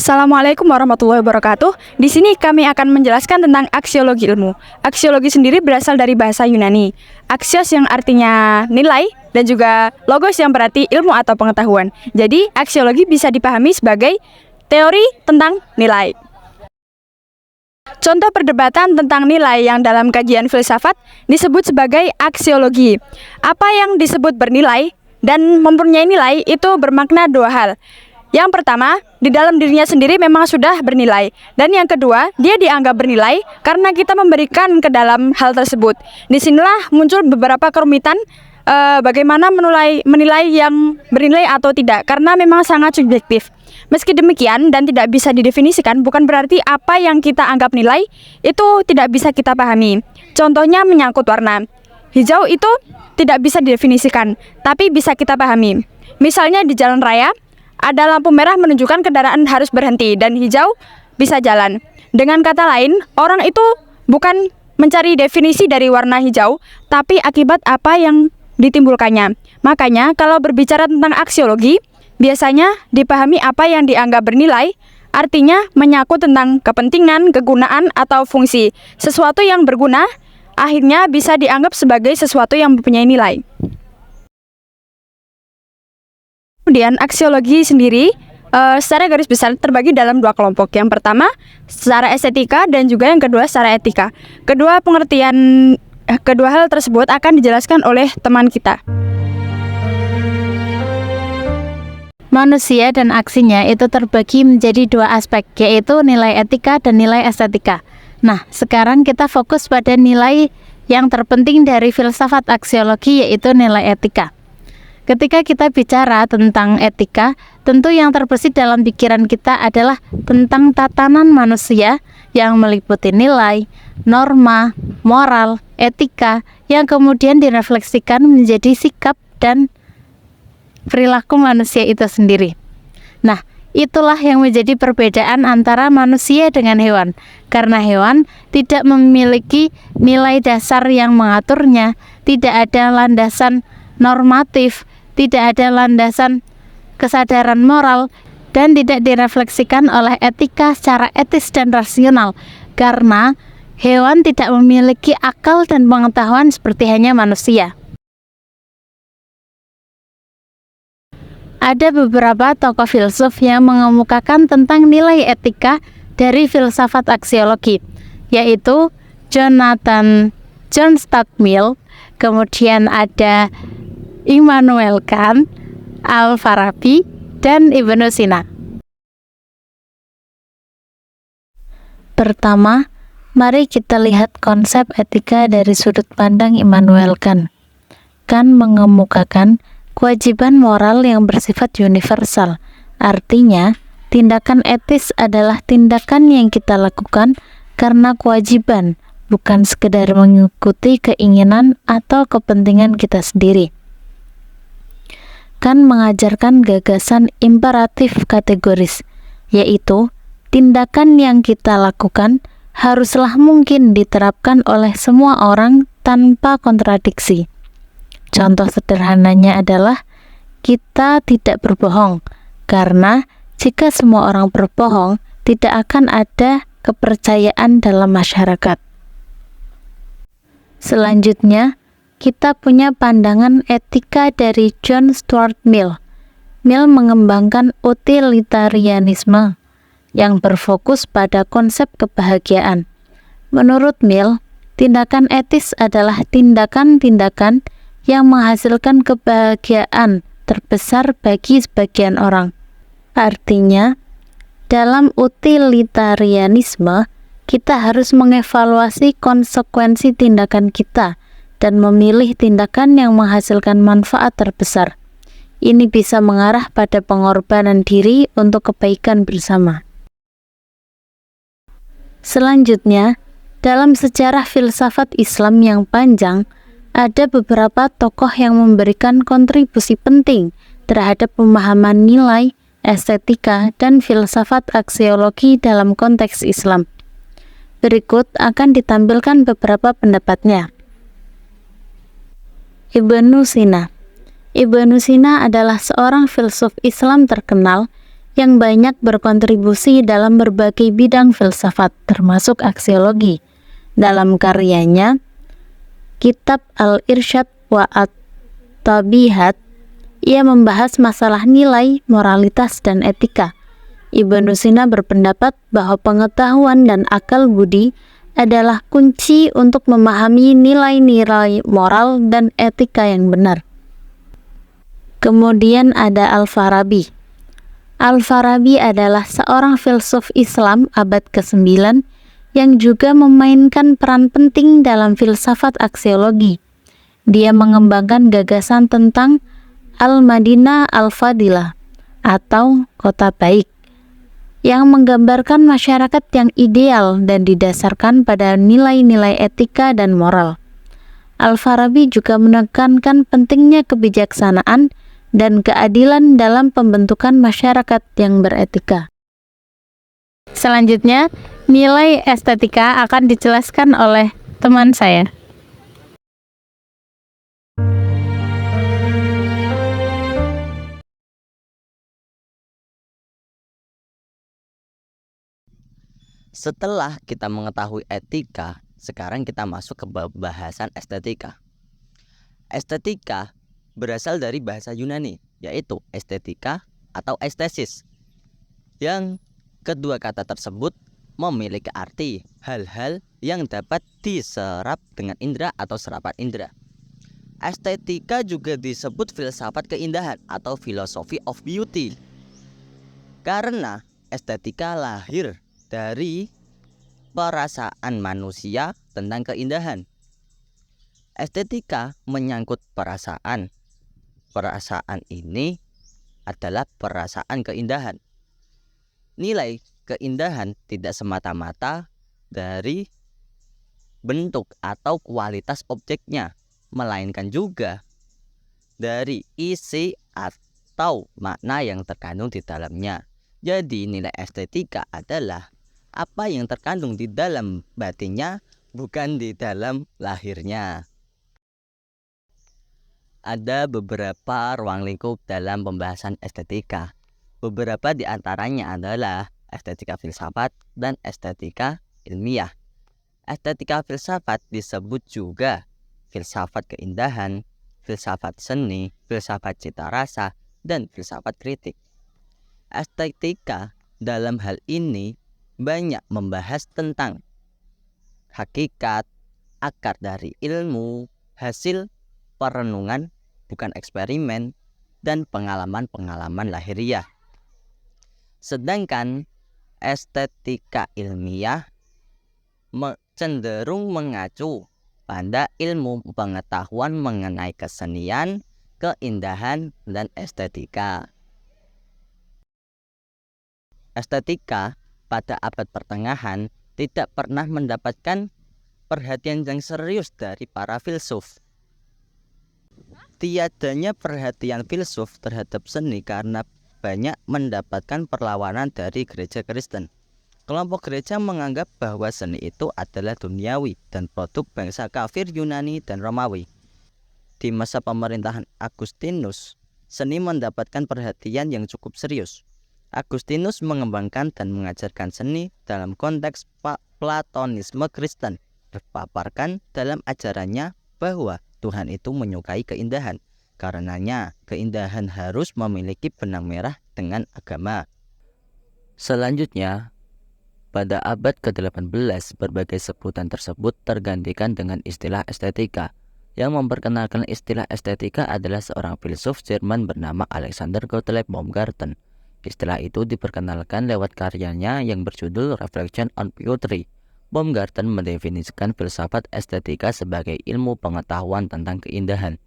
Assalamualaikum warahmatullahi wabarakatuh. Di sini kami akan menjelaskan tentang aksiologi ilmu. Aksiologi sendiri berasal dari bahasa Yunani. Aksios yang artinya nilai dan juga logos yang berarti ilmu atau pengetahuan. Jadi, aksiologi bisa dipahami sebagai teori tentang nilai. Contoh perdebatan tentang nilai yang dalam kajian filsafat disebut sebagai aksiologi. Apa yang disebut bernilai dan mempunyai nilai itu bermakna dua hal. Yang pertama, di dalam dirinya sendiri memang sudah bernilai. Dan yang kedua, dia dianggap bernilai karena kita memberikan ke dalam hal tersebut. Disinilah muncul beberapa kerumitan bagaimana menilai yang bernilai atau tidak, karena memang sangat subjektif. Meski demikian dan tidak bisa didefinisikan, bukan berarti apa yang kita anggap nilai itu tidak bisa kita pahami. Contohnya menyangkut warna. Hijau itu tidak bisa didefinisikan, tapi bisa kita pahami. Misalnya di jalan raya, ada lampu merah menunjukkan kendaraan harus berhenti dan hijau bisa jalan. Dengan kata lain, orang itu bukan mencari definisi dari warna hijau, tapi akibat apa yang ditimbulkannya. Makanya kalau berbicara tentang aksiologi, biasanya dipahami apa yang dianggap bernilai, artinya menyangkut tentang kepentingan, kegunaan, atau fungsi. Sesuatu yang berguna akhirnya bisa dianggap sebagai sesuatu yang mempunyai nilai. Kemudian aksiologi sendiri secara garis besar terbagi dalam dua kelompok. Yang pertama secara estetika dan juga yang kedua secara etika. Kedua hal tersebut akan dijelaskan oleh teman kita. Manusia dan aksinya itu terbagi menjadi dua aspek, yaitu nilai etika dan nilai estetika. Nah, sekarang kita fokus pada nilai yang terpenting dari filsafat aksiologi, yaitu nilai etika. Ketika kita bicara tentang etika, tentu yang terbesit dalam pikiran kita adalah tentang tatanan manusia yang meliputi nilai, norma, moral, etika yang kemudian direfleksikan menjadi sikap dan perilaku manusia itu sendiri. Nah, itulah yang menjadi perbedaan antara manusia dengan hewan. Karena hewan tidak memiliki nilai dasar yang mengaturnya, tidak ada landasan normatif, tidak ada landasan kesadaran moral, dan tidak direfleksikan oleh etika secara etis dan rasional, karena hewan tidak memiliki akal dan pengetahuan seperti hanya manusia. Ada beberapa tokoh filsuf yang mengemukakan tentang nilai etika dari filsafat aksiologi, yaitu John Stuart Mill, kemudian ada Immanuel Kant, Al-Farabi, dan Ibnu Sina. Pertama, mari kita lihat konsep etika dari sudut pandang Immanuel Kant. Kant mengemukakan kewajiban moral yang bersifat universal. Artinya, tindakan etis adalah tindakan yang kita lakukan karena kewajiban, bukan sekedar mengikuti keinginan atau kepentingan kita sendiri. Kant mengajarkan gagasan imperatif kategoris, yaitu tindakan yang kita lakukan haruslah mungkin diterapkan oleh semua orang tanpa kontradiksi. Contoh sederhananya adalah kita tidak berbohong, karena jika semua orang berbohong, tidak akan ada kepercayaan dalam masyarakat. Selanjutnya, kita punya pandangan etika dari John Stuart Mill. Mill mengembangkan utilitarianisme yang berfokus pada konsep kebahagiaan. Menurut Mill, tindakan etis adalah tindakan-tindakan yang menghasilkan kebahagiaan terbesar bagi sebagian orang. Artinya, dalam utilitarianisme, kita harus mengevaluasi konsekuensi tindakan kita dan memilih tindakan yang menghasilkan manfaat terbesar. Ini bisa mengarah pada pengorbanan diri untuk kebaikan bersama. Selanjutnya, dalam sejarah filsafat Islam yang panjang, ada beberapa tokoh yang memberikan kontribusi penting terhadap pemahaman nilai, estetika, dan filsafat aksiologi dalam konteks Islam. Berikut akan ditampilkan beberapa pendapatnya. Ibnu Sina. Ibnu Sina adalah seorang filsuf Islam terkenal yang banyak berkontribusi dalam berbagai bidang filsafat, termasuk aksiologi. Dalam karyanya, Kitab Al-Irsyad wa At-Tabihat, ia membahas masalah nilai, moralitas, dan etika. Ibnu Sina berpendapat bahwa pengetahuan dan akal budi adalah kunci untuk memahami nilai-nilai moral dan etika yang benar. Kemudian ada Al-Farabi. Al-Farabi adalah seorang filsuf Islam abad ke-9 yang juga memainkan peran penting dalam filsafat aksiologi. Dia mengembangkan gagasan tentang Al-Madinah Al-Fadilah atau kota baik, yang menggambarkan masyarakat yang ideal dan didasarkan pada nilai-nilai etika dan moral. Al-Farabi juga menekankan pentingnya kebijaksanaan dan keadilan dalam pembentukan masyarakat yang beretika. Selanjutnya, nilai estetika akan dijelaskan oleh teman saya. Setelah kita mengetahui etika, sekarang kita masuk ke bahasan estetika. Estetika berasal dari bahasa Yunani, yaitu estetika atau estesis. Yang kedua kata tersebut memiliki arti hal-hal yang dapat diserap dengan indera atau serapan indera. Estetika juga disebut filsafat keindahan atau philosophy of beauty, karena estetika lahir dari perasaan manusia tentang keindahan. Estetika menyangkut perasaan. Perasaan ini adalah perasaan keindahan. Nilai keindahan tidak semata-mata dari bentuk atau kualitas objeknya, melainkan juga dari isi atau makna yang terkandung di dalamnya. Jadi nilai estetika adalah apa yang terkandung di dalam batinnya, bukan di dalam lahirnya. Ada beberapa ruang lingkup dalam pembahasan estetika. Beberapa di antaranya adalah estetika filsafat dan estetika ilmiah. Estetika filsafat disebut juga filsafat keindahan, filsafat seni, filsafat cita rasa, dan filsafat kritik. Estetika dalam hal ini banyak membahas tentang hakikat, akar dari ilmu, hasil perenungan, bukan eksperimen, dan pengalaman-pengalaman lahiriah. Sedangkan estetika ilmiah cenderung mengacu pada ilmu pengetahuan mengenai kesenian, keindahan, dan estetika. Estetika pada abad pertengahan tidak pernah mendapatkan perhatian yang serius dari para filsuf. Tiadanya perhatian filsuf terhadap seni karena banyak mendapatkan perlawanan dari gereja Kristen. Kelompok gereja menganggap bahwa seni itu adalah duniawi dan produk bangsa kafir Yunani dan Romawi. Di masa pemerintahan Agustinus, seni mendapatkan perhatian yang cukup serius. Agustinus mengembangkan dan mengajarkan seni dalam konteks Platonisme Kristen, berpaparkan dalam ajarannya bahwa Tuhan itu menyukai keindahan. Karenanya, keindahan harus memiliki benang merah dengan agama. Selanjutnya, pada abad ke-18, berbagai sebutan tersebut tergantikan dengan istilah estetika. Yang memperkenalkan istilah estetika adalah seorang filsuf Jerman bernama Alexander Gottlieb Baumgarten. Istilah itu diperkenalkan lewat karyanya yang berjudul Reflection on Poetry. Baumgarten mendefinisikan filsafat estetika sebagai ilmu pengetahuan tentang keindahan.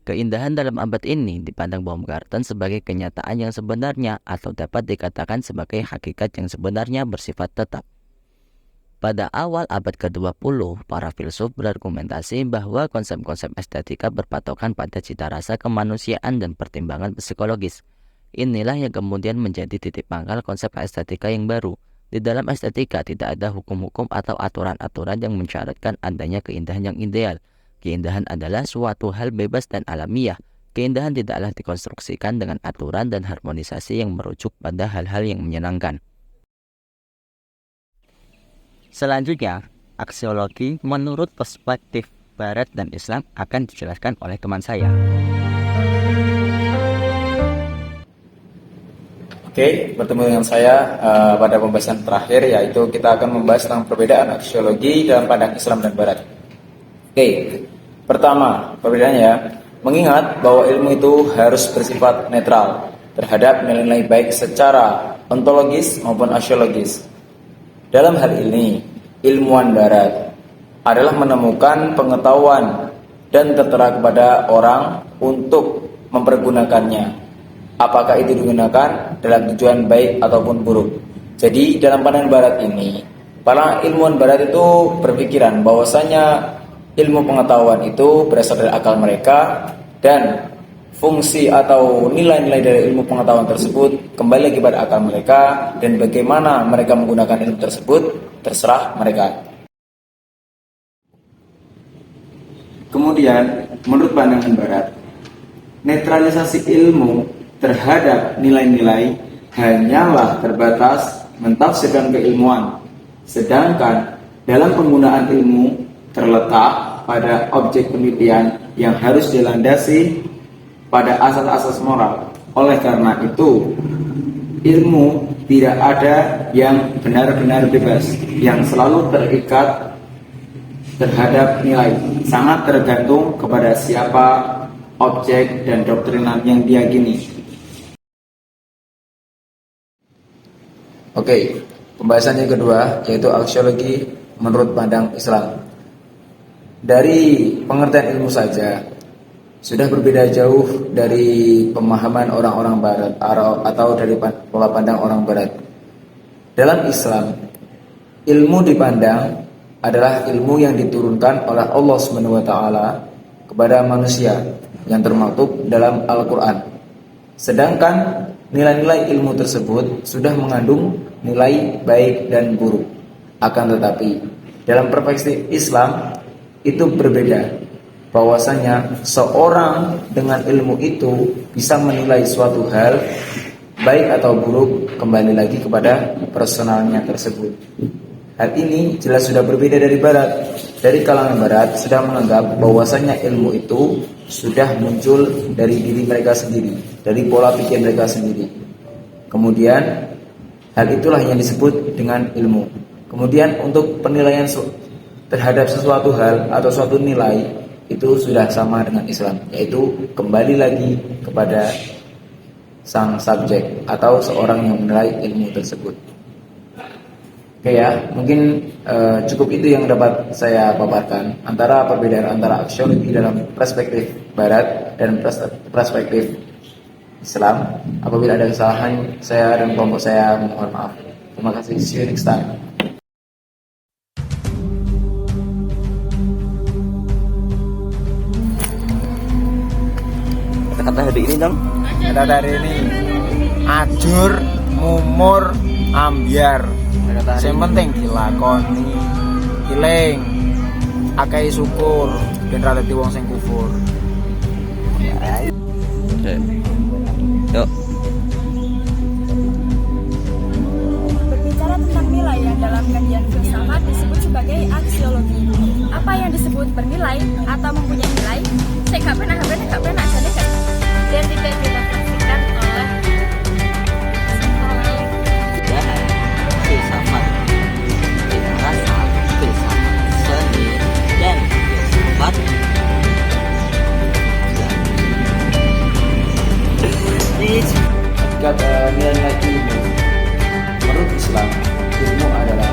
Keindahan dalam abad ini dipandang Baumgarten sebagai kenyataan yang sebenarnya atau dapat dikatakan sebagai hakikat yang sebenarnya bersifat tetap. Pada awal abad ke-20, para filsuf berargumentasi bahwa konsep-konsep estetika berpatokan pada cita rasa kemanusiaan dan pertimbangan psikologis. Inilah yang kemudian menjadi titik pangkal konsep estetika yang baru. Di dalam estetika tidak ada hukum-hukum atau aturan-aturan yang mensyaratkan adanya keindahan yang ideal. Keindahan adalah suatu hal bebas dan alamiah. Keindahan tidaklah dikonstruksikan dengan aturan dan harmonisasi yang merujuk pada hal-hal yang menyenangkan. Selanjutnya, aksiologi menurut perspektif Barat dan Islam akan dijelaskan oleh teman saya. Oke, bertemu dengan saya pada pembahasan terakhir, yaitu kita akan membahas tentang perbedaan aksiologi dalam pandang Islam dan Barat. Oke, pertama perbedaannya, mengingat bahwa ilmu itu harus bersifat netral terhadap nilai-nilai baik secara ontologis maupun aksiologis. Dalam hal ini, ilmuwan Barat adalah menemukan pengetahuan dan tertera kepada orang untuk mempergunakannya, apakah itu digunakan dalam tujuan baik ataupun buruk. Jadi dalam pandangan Barat ini, para ilmuwan Barat itu berpikiran bahwasanya ilmu pengetahuan itu berasal dari akal mereka, dan fungsi atau nilai-nilai dari ilmu pengetahuan tersebut kembali lagi pada akal mereka, dan bagaimana mereka menggunakan ilmu tersebut terserah mereka. Kemudian, menurut pandangan Barat, netralisasi ilmu terhadap nilai-nilai hanyalah terbatas mentafsirkan keilmuan, sedangkan dalam penggunaan ilmu terletak pada objek penelitian yang harus dilandasi pada asas-asas moral. Oleh karena itu, ilmu tidak ada yang benar-benar bebas, yang selalu terikat terhadap nilai, sangat tergantung kepada siapa objek dan doktrinan yang diyakini. Oke, pembahasan yang kedua yaitu aksiologi menurut pandang Islam. Dari pengertian ilmu saja sudah berbeda jauh dari pemahaman orang-orang Barat atau dari pola pandang orang Barat. Dalam Islam, ilmu dipandang adalah ilmu yang diturunkan oleh Allah SWT kepada manusia yang termaktub dalam Al-Quran. Sedangkan nilai-nilai ilmu tersebut sudah mengandung nilai baik dan buruk. Akan tetapi dalam perspektif Islam itu berbeda, bahwasanya seorang dengan ilmu itu bisa menilai suatu hal baik atau buruk kembali lagi kepada personalnya tersebut. Hal ini jelas sudah berbeda dari Barat. Dari kalangan Barat sudah menganggap bahwasanya ilmu itu sudah muncul dari diri mereka sendiri, dari pola pikir mereka sendiri. Kemudian hal itulah yang disebut dengan ilmu. Kemudian untuk penilaian terhadap sesuatu hal atau suatu nilai itu sudah sama dengan Islam, yaitu kembali lagi kepada sang subjek atau seorang yang menilai ilmu tersebut. Oke ya, mungkin cukup itu yang dapat saya paparkan antara perbedaan antara aksiologi dalam perspektif Barat dan perspektif Islam. Apabila ada kesalahan, saya dan kelompok saya mohon maaf. Terima kasih. See you next time. Kata hari ini dong. Kata hari ini ajur, mumur, ambiar. Yang penting dilakoni, iling, akeh syukur, ben ra dadi wong sing kufur. Yuk. Berbicara tentang nilai yang dalam kajian filsafat disebut sebagai aksiologi. Apa yang disebut bernilai atau mempunyai nilai? Saya gak pernah jadi kan? Dan tidak direfleksikan oleh Filsafat, rasa, filsafat seni, dan filsafat Ketika nilai-nilai ilmu menurut Islam, ilmu adalah